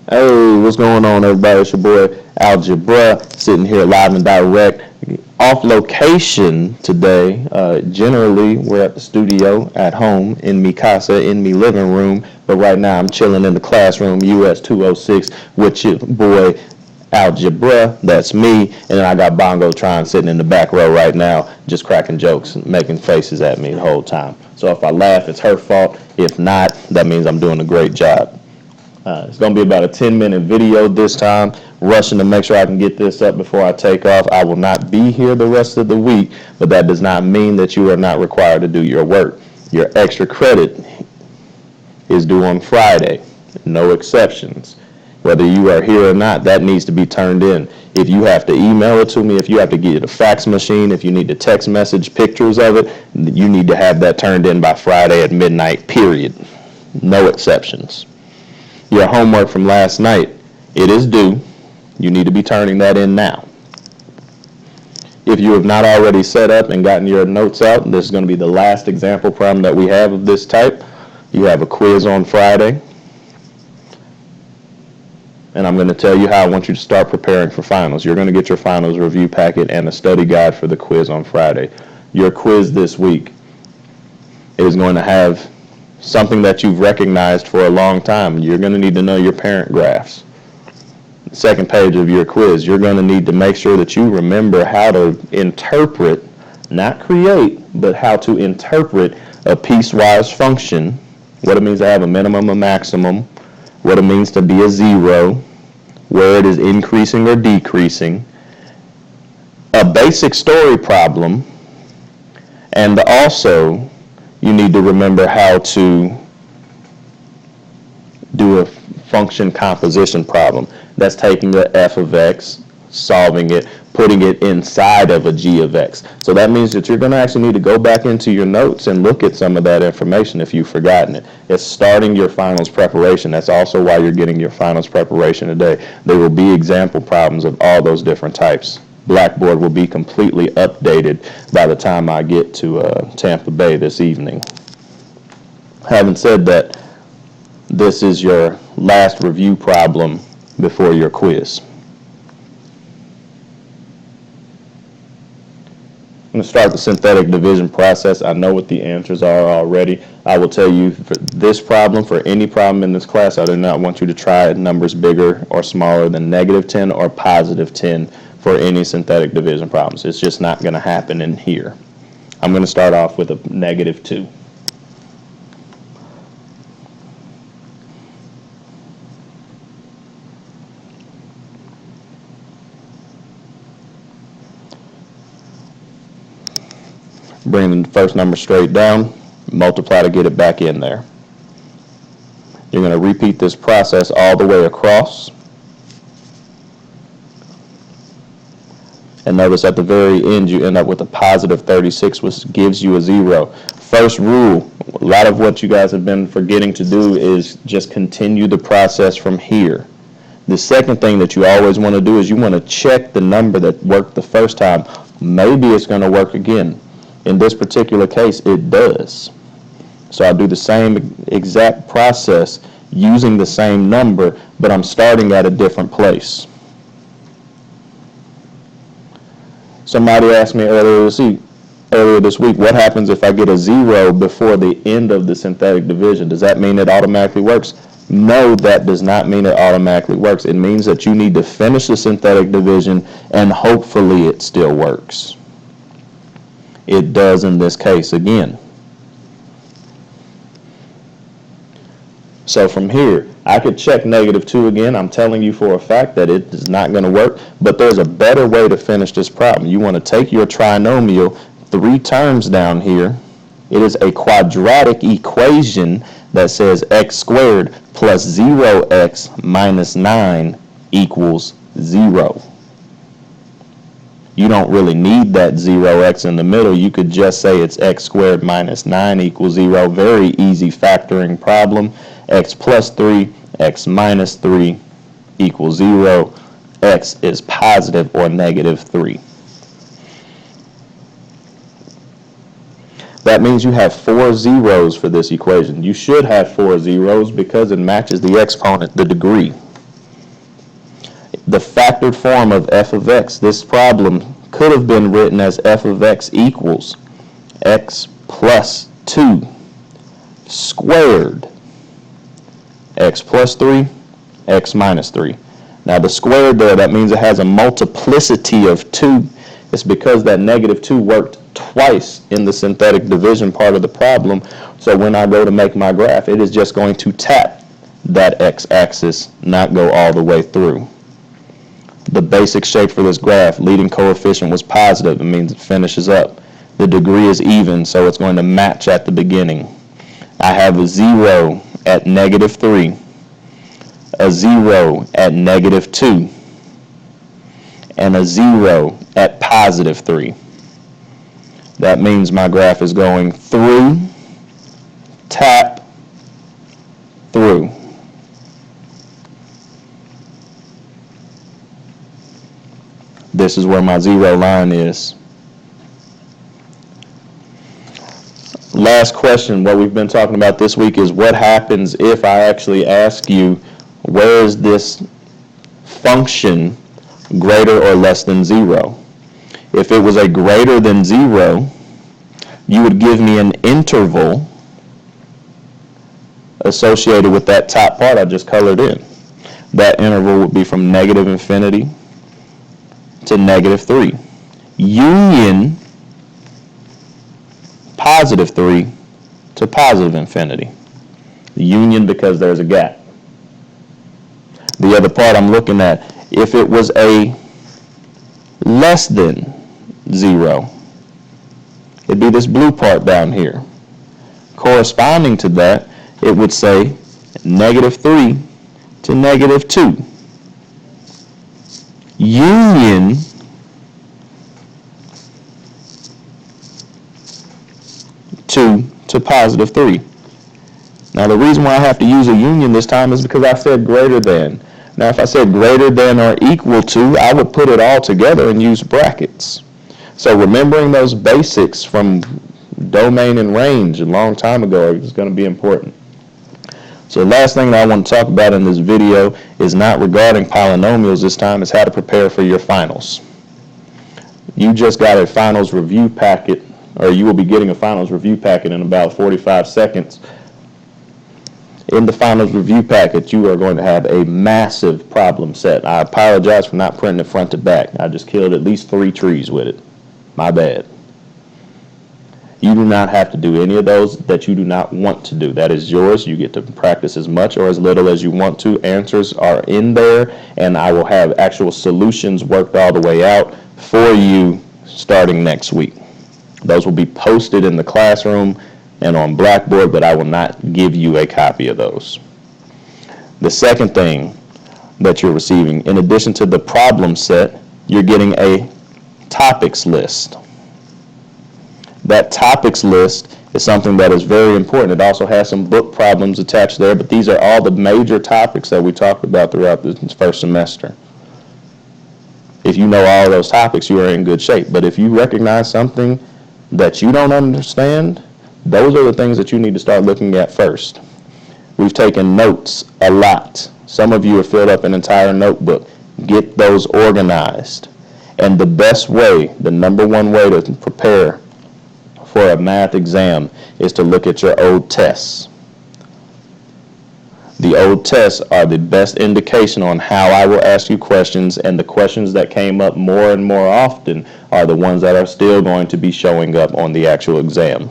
Hey, what's going on, everybody? It's your boy Algebra, sitting here live and direct, off location today. Generally, we're at the studio at home in me casa, in me living room, but right now I'm chilling in the classroom, US 206, with your boy Algebra. That's me, and then I got Bongo Tron sitting in the back row right now, just cracking jokes and making faces at me the whole time. So if I laugh, it's her fault. If not, that means I'm doing a great job. It's going to be about a 10-minute video this time, rushing to make sure I can get this up before I take off. I will not be here the rest of the week, but that does not mean that you are not required to do your work. Your extra credit is due on Friday, no exceptions. Whether you are here or not, that needs to be turned in. If you have to email it to me, if you have to get a fax machine, if you need to text message pictures of it, you need to have that turned in by Friday at midnight, period. No exceptions. Your homework from last night, it is due. You need to be turning that in now. If you have not already set up and gotten your notes out, this is going to be the last example problem that we have of this type. You have a quiz on Friday. And I'm going to tell you how I want you to start preparing for finals. You're going to get your finals review packet and a study guide for the quiz on Friday. Your quiz this week is going to have something that you've recognized for a long time. You're going to need to know your parent graphs. The second page of your quiz, you're going to need to make sure that you remember how to interpret, not create, but how to interpret a piecewise function, what it means to have a minimum, a maximum, what it means to be a zero, where it is increasing or decreasing, a basic story problem, and also you need to remember how to do a function composition problem. That's taking the f of x, solving it, putting it inside of a g of x. So that means that you're going to actually need to go back into your notes and look at some of that information if you've forgotten it. It's starting your finals preparation. That's also why you're getting your finals preparation today. There will be example problems of all those different types. Blackboard will be completely updated by the time I get to Tampa Bay this evening. Having said that, this is your last review problem before your quiz. I'm going to start the synthetic division process. I know what the answers are already. I will tell you for this problem, for any problem in this class, I do not want you to try numbers bigger or smaller than -10 or +10 for any synthetic division problems. It's just not going to happen in here. I'm going to start off with a -2. Bring the first number straight down, multiply to get it back in there. You're going to repeat this process all the way across. And notice at the very end you end up with a +36, which gives you a 0. First rule, a lot of what you guys have been forgetting to do is just continue the process from here. The second thing that you always want to do is you want to check the number that worked the first time. Maybe it's going to work again. In this particular case, it does. So I'll do the same exact process using the same number, but I'm starting at a different place. Somebody asked me earlier this week, what happens if I get a 0 before the end of the synthetic division? Does that mean it automatically works? No, that does not mean it automatically works. It means that you need to finish the synthetic division and hopefully it still works. It does in this case again. So from here, I could check -2 again. I'm telling you for a fact that it is not going to work, but there's a better way to finish this problem. You want to take your trinomial 3 terms down here. It is a quadratic equation that says x squared plus 0x minus 9 equals 0. You don't really need that 0x in the middle. You could just say it's x squared minus 9 equals 0. Very easy factoring problem. X plus 3, x minus 3 equals 0. X is positive or -3. That means you have 4 zeros for this equation. You should have 4 zeros because it matches the exponent, the degree. the factored form of f of x. This problem could have been written as f of x equals x plus 2 squared, x plus 3, x minus 3. Now the squared there, that means it has a multiplicity of 2. It's because that negative 2 worked twice in the synthetic division part of the problem. So when I go to make my graph, it is just going to tap that x-axis, not go all the way through. The basic shape for this graph, leading coefficient was positive. It means it finishes up. The degree is even, so it's going to match at the beginning. I have a 0 at negative 3, a 0 at negative 2, and a 0 at positive 3. That means my graph is going through, tap, through. This is where my 0 line is. Last question, what we've been talking about this week is what happens if I actually ask you, where is this function greater or less than 0? If it was a greater than 0, you would give me an interval associated with that top part I just colored in. That interval would be from negative infinity to negative 3. Union positive 3 to positive infinity. Union because there's a gap. The other part I'm looking at, if it was a less than 0, it'd be this blue part down here. Corresponding to that, it would say negative 3 to negative 2. Union to positive 3. Now the reason why I have to use a union this time is because I said greater than. Now if I said greater than or equal to, I would put it all together and use brackets. So remembering those basics from domain and range a long time ago is going to be important. So the last thing that I want to talk about in this video is not regarding polynomials this time, it's how to prepare for your finals. You just got a finals review packet, or you will be getting a finals review packet in about 45 seconds. In the finals review packet, you are going to have a massive problem set. I apologize for not printing it front to back. I just killed at least 3 trees with it. My bad. You do not have to do any of those that you do not want to do. That is yours. You get to practice as much or as little as you want to. Answers are in there, and I will have actual solutions worked all the way out for you starting next week. Those will be posted in the classroom and on Blackboard, but I will not give you a copy of those. The second thing that you're receiving, in addition to the problem set, you're getting a topics list. That topics list is something that is very important. It also has some book problems attached there, but these are all the major topics that we talked about throughout this first semester. If you know all those topics, you are in good shape. But if you recognize something that you don't understand, those are the things that you need to start looking at first. We've taken notes a lot. Some of you have filled up an entire notebook. Get those organized. And the best way, the number one way to prepare for a math exam is to look at your old tests. The old tests are the best indication on how I will ask you questions, and the questions that came up more and more often are the ones that are still going to be showing up on the actual exam.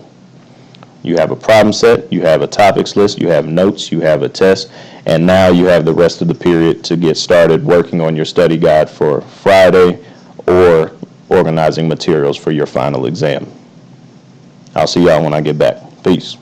You have a problem set, you have a topics list, you have notes, you have a test, and now you have the rest of the period to get started working on your study guide for Friday or organizing materials for your final exam. I'll see y'all when I get back. Peace.